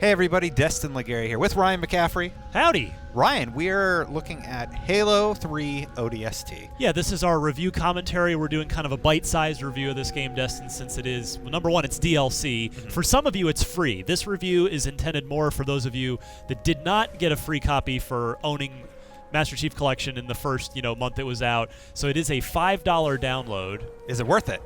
Hey everybody, Destin Legary here with Ryan McCaffrey. Howdy. Ryan, we're looking at Halo 3 ODST. Yeah, this is our review commentary. We're doing kind of a bite-sized review of this game, Destin, since it is, well, number one, it's DLC. For some of you, it's free. This review is intended more for those of you that did not get a free copy for owning Master Chief Collection in the first, month it was out. So it is a $5 download. Is it worth it?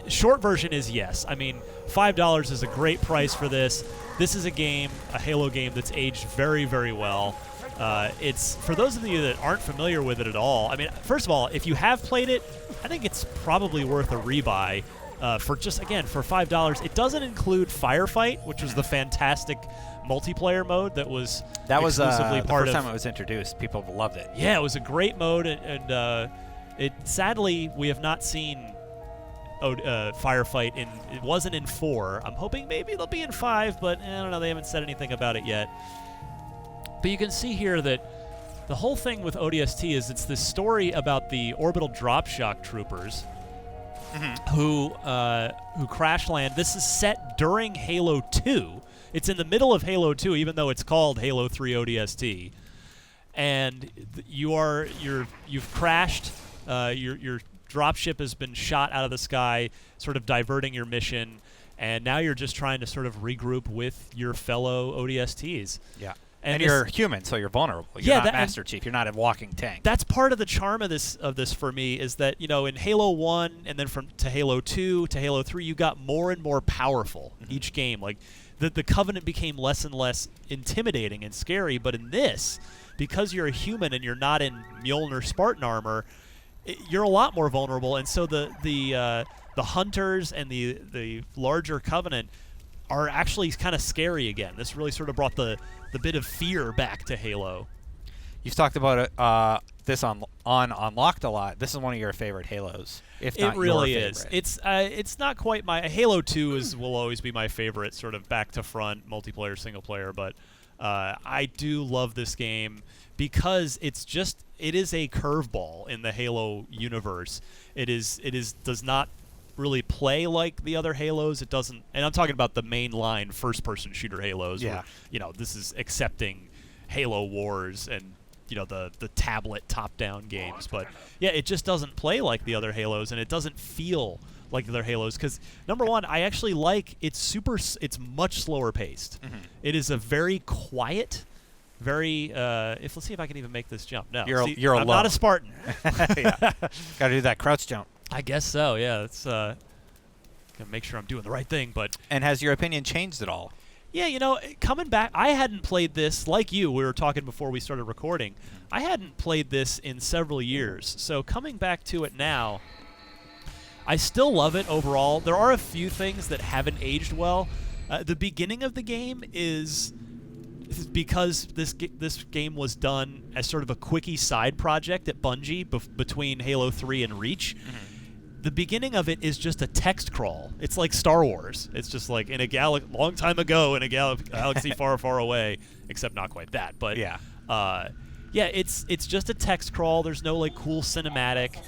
Short version is yes. I mean, $5 is a great price for this. This is a Halo game that's aged very, very well. It's for those of you that aren't familiar with it at all. I mean, first of all, if you have played it, I think it's probably worth a rebuy for $5. It doesn't include Firefight, which was the fantastic multiplayer mode that was exclusively the part first of. time it was introduced. People loved it. Yeah, it was a great mode, and sadly we have not seen Firefight it wasn't in 4. I'm hoping maybe it'll be in 5, but I don't know, they haven't said anything about it yet. But you can see here that the whole thing with ODST is it's this story about the orbital drop shock troopers who crash land. This is set during Halo 2. It's in the middle of Halo 2, even though it's called Halo 3 ODST. And you've crashed. Your dropship has been shot out of the sky, sort of diverting your mission, and now you're just trying to sort of regroup with your fellow ODSTs. Yeah. And you're human, so you're vulnerable. You're not Master Chief. You're not a walking tank. That's part of the charm of this for me is that, in Halo 1 and then to Halo 2 to Halo 3, you got more and more powerful each game. Like, the Covenant became less and less intimidating and scary, but in this, because you're a human and you're not in Mjolnir Spartan armor, you're a lot more vulnerable, and so the hunters and the larger Covenant are actually kind of scary again. This really sort of brought the bit of fear back to Halo. You've talked about it, this on Unlocked a lot. This is one of your favorite Halos, if not it really your is. favorite. It's not quite my Halo 2 will always be my favorite, sort of back to front multiplayer, single player, but I do love this game because it is a curveball in the Halo universe. It does not really play like the other Halos. It doesn't, and I'm talking about the mainline first-person shooter Halos. Yeah. Where, this is accepting Halo Wars and the tablet top-down games. But yeah, it just doesn't play like the other Halos, and it doesn't feel like the other Halos because number one, I actually like it's much slower paced. It is a very quiet. Let's see if I can even make this jump. No, I'm not a Spartan. Yeah, got to do that crouch jump. I guess so. Yeah, it's gonna make sure I'm doing the right thing. And has your opinion changed at all? Yeah, coming back, I hadn't played this like you. We were talking before we started recording. I hadn't played this in several years. So coming back to it now, I still love it overall. There are a few things that haven't aged well. The beginning of the game is because this game was done as sort of a quickie side project at Bungie between Halo 3 and Reach. The beginning of it is just a text crawl. It's like Star Wars. It's just like in a long time ago in a galaxy far, far away, except not quite that. But yeah, it's just a text crawl. There's no like cool cinematic.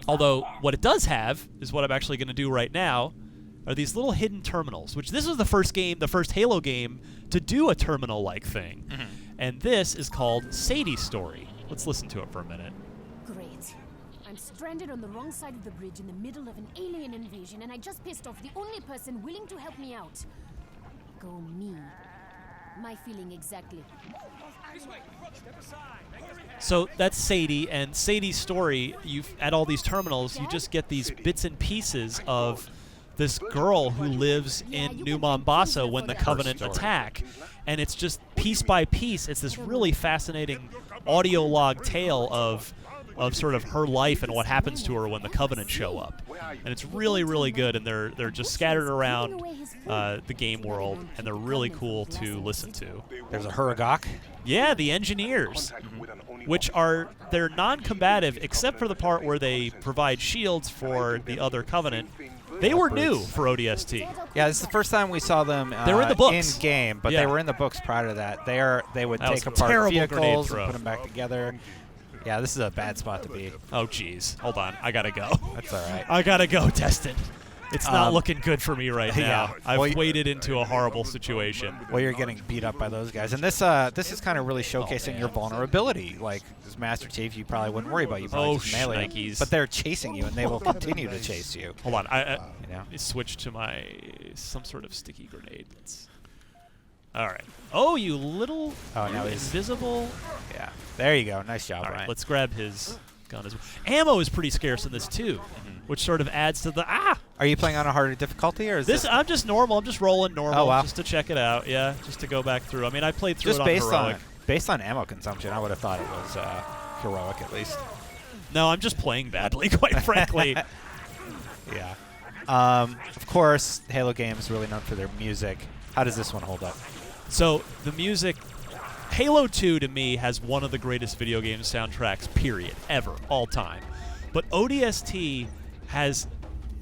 Although what it does have is what I'm actually going to do right now. Are these little hidden terminals, which this was the first Halo game to do a terminal-like thing. And this is called Sadie's story. Let's listen to it for a minute. Great. I'm stranded on the wrong side of the bridge in the middle of an alien invasion, and I just pissed off the only person willing to help me out. Go me. My feeling exactly. So that's Sadie, and Sadie's story, at all these terminals, you just get these bits and pieces of this girl who lives in New Mombasa when the Covenant attack. And it's just piece by piece, it's this really fascinating audio log tale of sort of her life and what happens to her when the Covenant show up. And it's really, really good, and they're just scattered around the game world, and they're really cool to listen to. There's a Huragok. Yeah, the engineers, which they're non-combative except for the part where they provide shields for the other Covenant. They were new for ODST. Yeah, this is the first time we saw them they were in the books. in game, but they were in the books prior to that. They would take apart vehicles and put them back together. Yeah, this is a bad spot to be. Oh, jeez. Hold on. I got to go. That's all right. I got to go, Destin. It's not looking good for me right now. Yeah. I've waded into a horrible situation. Well, you're getting beat up by those guys. And this is kind of really showcasing your vulnerability. Like, as Master Chief, you probably wouldn't worry about. You probably just melee them. But they're chasing you, and they will continue to chase you. Hold on. I switch to some sort of sticky grenade. All right. Oh, you little invisible. Yeah. There you go. Nice job, All right, Ryan. let's grab his gun as well. Ammo is pretty scarce in this, too, which sort of adds to the Are you playing on a harder difficulty, or is this? I'm just normal. I'm just rolling normal, Oh, wow. just to check it out. Yeah, just to go back through. I mean, I played through it on heroic. Based on ammo consumption, I would have thought it was heroic at least. No, I'm just playing badly, quite frankly. Yeah. Of course, Halo games really known for their music. How does this one hold up? So the music, Halo 2 to me has one of the greatest video game soundtracks, period, ever, all time. But ODST has,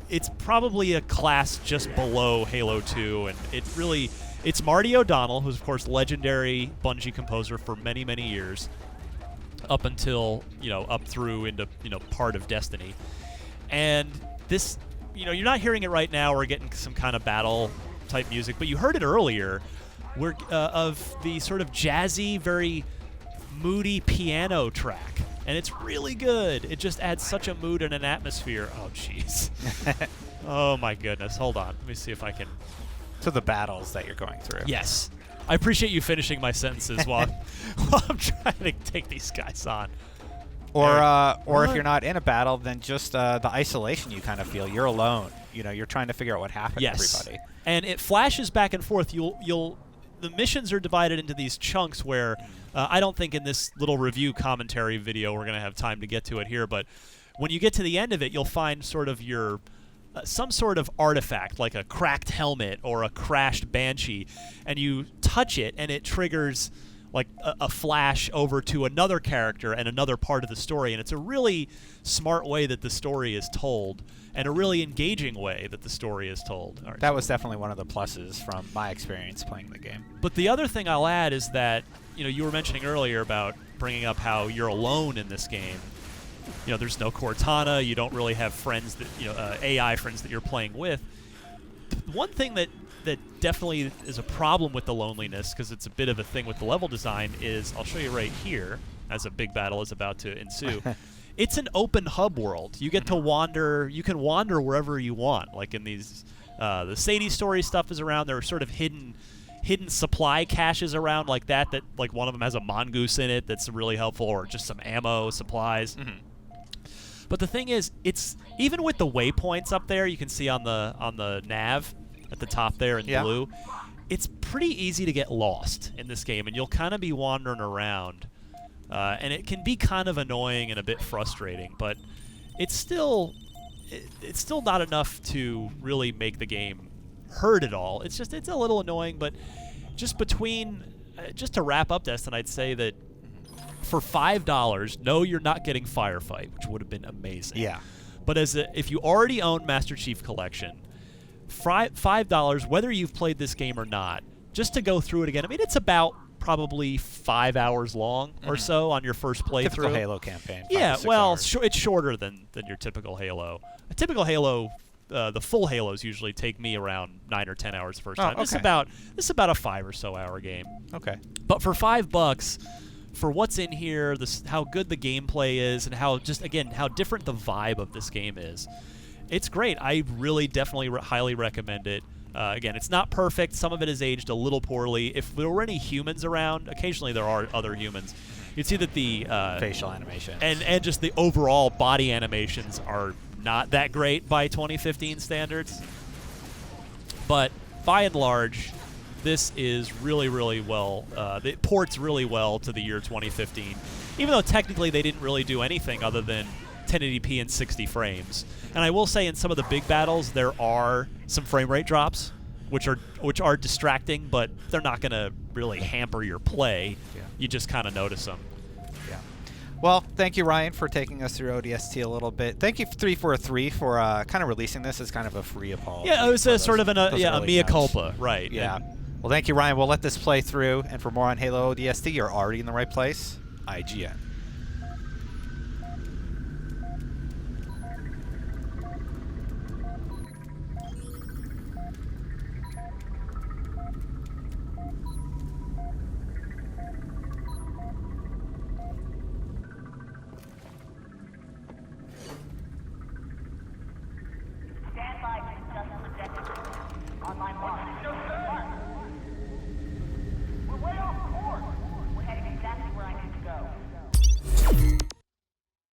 it's probably a class just below Halo 2, and it's Marty O'Donnell, who's of course legendary Bungie composer for many, many years, up until, up through into, part of Destiny. And this, you're not hearing it right now or getting some kind of battle type music, but you heard it earlier. Of the sort of jazzy, very moody piano track. And it's really good. It just adds such a mood and an atmosphere. Oh, jeez. Oh, my goodness. Hold on. Let me see if I can. To the battles that you're going through. Yes. I appreciate you finishing my sentences while I'm trying to take these guys on. Or if you're not in a battle, then just the isolation you kind of feel. You're alone. You're trying to figure out what happened to everybody. And it flashes back and forth. The missions are divided into these chunks where I don't think in this little review commentary video we're going to have time to get to it here, but when you get to the end of it, you'll find sort of your some sort of artifact, like a cracked helmet or a crashed Banshee, and you touch it and it triggers like a flash over to another character and another part of the story, and it's a really smart way that the story is told and a really engaging way that the story is told. That was definitely one of the pluses from my experience playing the game. But the other thing I'll add is that, you were mentioning earlier about bringing up how you're alone in this game. There's no Cortana, you don't really have friends that, AI friends that you're playing with. One thing that definitely is a problem with the loneliness, because it's a bit of a thing with the level design, is, I'll show you right here, as a big battle is about to ensue. It's an open hub world. You get to wander. You can wander wherever you want. Like in these, the Sadie story stuff is around. There are sort of hidden supply caches around like that. That like one of them has a mongoose in it. That's really helpful, or just some ammo, supplies. But the thing is, it's even with the waypoints up there. You can see on the nav at the top there in blue. It's pretty easy to get lost in this game, and you'll kind of be wandering around. And it can be kind of annoying and a bit frustrating, but it's still not enough to really make the game hurt at all. It's a little annoying, but just to wrap up Destiny, I'd say that for $5, no, you're not getting Firefight, which would have been amazing. Yeah. But if you already own Master Chief Collection, $5, whether you've played this game or not, just to go through it again. I mean, it's about probably 5 hours long or so on your first playthrough. Typical Halo campaign. Yeah, well, it's shorter than your typical Halo. A typical Halo, the full Halos usually take me around 9 or 10 hours the first time. Okay. This is about a 5 or so hour game. Okay. But for $5, for what's in here, how good the gameplay is, and how different the vibe of this game is, it's great. I really definitely highly recommend it. Again, it's not perfect. Some of it is aged a little poorly. If there were any humans around, occasionally there are other humans, you'd see that the facial animations and just the overall body animations are not that great by 2015 standards. But by and large, this is really, really well. It ports really well to the year 2015, even though technically they didn't really do anything other than 1080p and 60 frames. And I will say in some of the big battles there are some frame rate drops, which are distracting, but they're not going to really hamper your play. Yeah. You just kind of notice them. Yeah. Well, thank you, Ryan, for taking us through ODST a little bit. Thank you, 343, for kind of releasing this as kind of a free apology. Yeah, it was sort of a mea culpa, right? Yeah. And well, thank you, Ryan. We'll let this play through. And for more on Halo ODST, you're already in the right place. IGN.